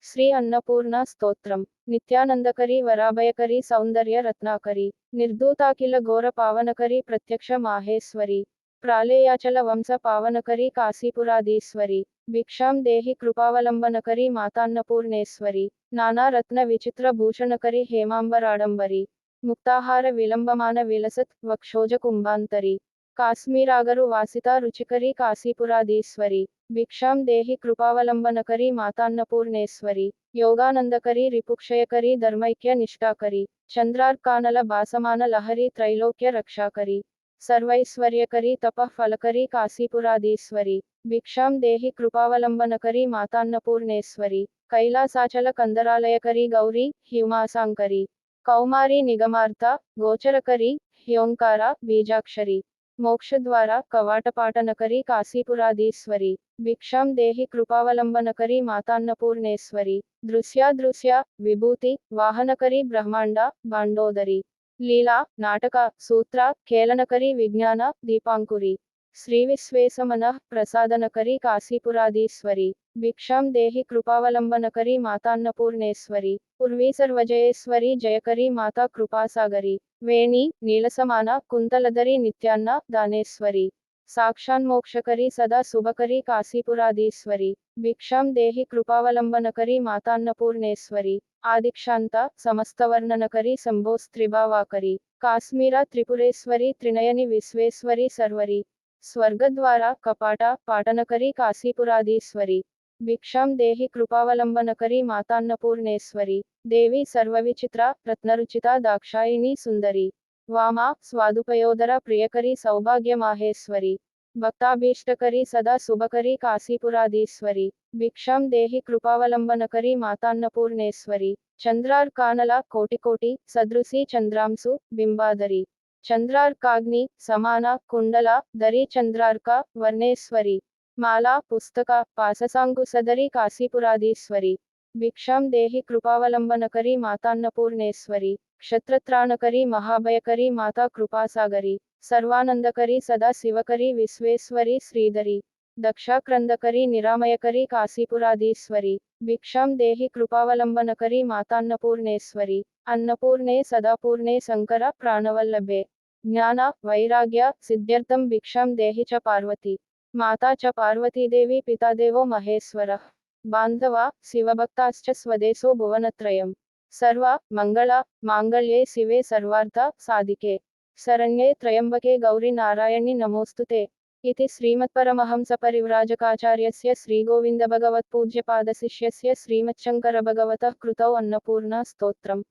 శ్రీ అన్నపూర్ణ స్తోత్రం. నిత్యానందకరి వరాభయకరి సౌందర్య రత్నాకరి. నిర్ధూతాఖిల ఘోర పావనకరి ప్రత్యక్ష మాహేశ్వరి. ప్రాళేయాచల వంశ పావనకరి కాశీపురాధీశ్వరి. భిక్షాం దేహి కృపావలంబనకరి మాతాన్నపూర్ణేశ్వరి. నానా రత్న విచిత్ర భూషణకరి హేమాంబరాడంబరి. ముక్తాహార విలంబమాన విలసత్ వక్షోజ కుంభాంతరి. కాశ్మీరాగరు వాసితా రుచికరి కాశీపురాధీశ్వరి. భిక్షాం దేహి కృపావలంబనకరి మాతాన్నపూర్ణేశ్వరి. యోగానందకరి రిపుక్షయకరి ధర్మైక్య నిష్ఠాకరి. చంద్రార్కానల భాసమాన లహరి త్రైలోక్య రక్షాకరి. సర్వైశ్వర్యకరి తపః ఫలకరి కాశీపురాధీశ్వరి. భిక్షాం దేహి కృపావలంబనకరి మాతాన్నపూర్ణేశ్వరి. కైలాసాచల కందరాలయకరి గౌరీ హ్యూమాసాంకరి. కౌమారి నిగమార్త గోచరకరి హ్యోంకార బీజాక్షరి. మోక్షద్వార కవాటపాటనకరి కాశీపురాధీశ్వరి. భిక్షాం దేహి కృపావలంబనకరి మాతాన్నపూర్ణేశ్వరి. దృశ్యాదృశ్య విభూతి వాహనకరి బ్రహ్మాండ భాండోదరి. లీలా నాటక సూత్ర ఖేళనకరి విజ్ఞాన దీపాంకురి. శ్రీవిశ్వేశమనః ప్రసాదనకరి కాశీపురాధీశ్వరి. భిక్షాం దేహి కృపావలంబనకరి మాతాన్నపూర్ణేశ్వరి. ఉర్వీ సర్వజయేశ్వరి జయకరి మాతా కృపాసాగరి. వేణి నీలసమాన కుంతలధరి నిత్యాన్న దానేశ్వరి. సాక్షాన్మోక్షకరి సదా శుభకరి కాశీపురాధీశ్వరి. భిక్షాం దేహి కృపావలంబనకరి మాతాన్నపూర్ణేశ్వరి. ఆదిక్షాంత సమస్తవర్ణనకరి శంభోస్త్రిభావాకరి. కాశ్మీర త్రిపురేశ్వరి త్రినయని విశ్వేశ్వరి సర్వరి. స్వర్గద్వార కపాట పాటనకరి కాశీపురాధీశ్వరి. భిక్షాం దేహి కృపావలంబనకరి మాతాన్నపూర్ణేశ్వరి. దేవి సర్వవిచిత్ర రత్నరుచిత దాక్షాయిని సుందరి. వామా స్వాదుపయోదర ప్రియకరి సౌభాగ్యమాహేశ్వరి. భక్తాభీష్టకరి సదా శుభకరి కాశీపురాధీశ్వరి. భిక్షాం దేహి కృపావలంబనకరి మాతాన్నపూర్ణేశ్వరి. చంద్రార్కానల కోటికోటి సదృశి చంద్రాంశు బింబాధరి. చంద్రార్కాగ్ని సమాన కుండల ధరి చంద్రార్క వర్ణేశ్వరి. మాలా పుస్తక పాససాంకుశధరి కాశీపురాధీశ్వరి. భిక్షాం దేహి కృపావలంబనకరి మాతాన్నపూర్ణేశ్వరి. క్షత్రత్రాణకరి మహాభయకరి మాతా కృపాసాగరి. సర్వానందకరి సదా శివకరి విశ్వేశ్వరి శ్రీధరి. దక్షాక్రందకరి నిరామయకరి కాశీపురాధీశ్వరి. భిక్షాం దేహి కృపావలంబనకరి మాతాన్నపూర్ణేశ్వరి. అన్నపూర్ణే సదాపూర్ణే శంకర ప్రాణవల్లభే. జ్ఞాన వైరాగ్య సిద్ధ్యర్థం భిక్షాం దేహి చ పార్వతి. మాతా చ పార్వతీదేవి పితాదేవో మహేశ్వరః. బాంధవ శివభక్తాశ్చ స్వదేశో భువనత్రయం. సర్వ మంగళ మాంగళ్యే శివే సర్వార్థ సాధికే. శరణ్యే త్రయంబకే గౌరీ నారాయణి నమోస్తుతే. इति श्रीमत्परमहंसपरिव्राजकाचार्यस्य श्रीगोविन्दभगवत्पूज्यपादशिष्यस्य श्रीमच्छङ्करभगवतः कृतौ अन्नपूर्णा स्तोत्रम्।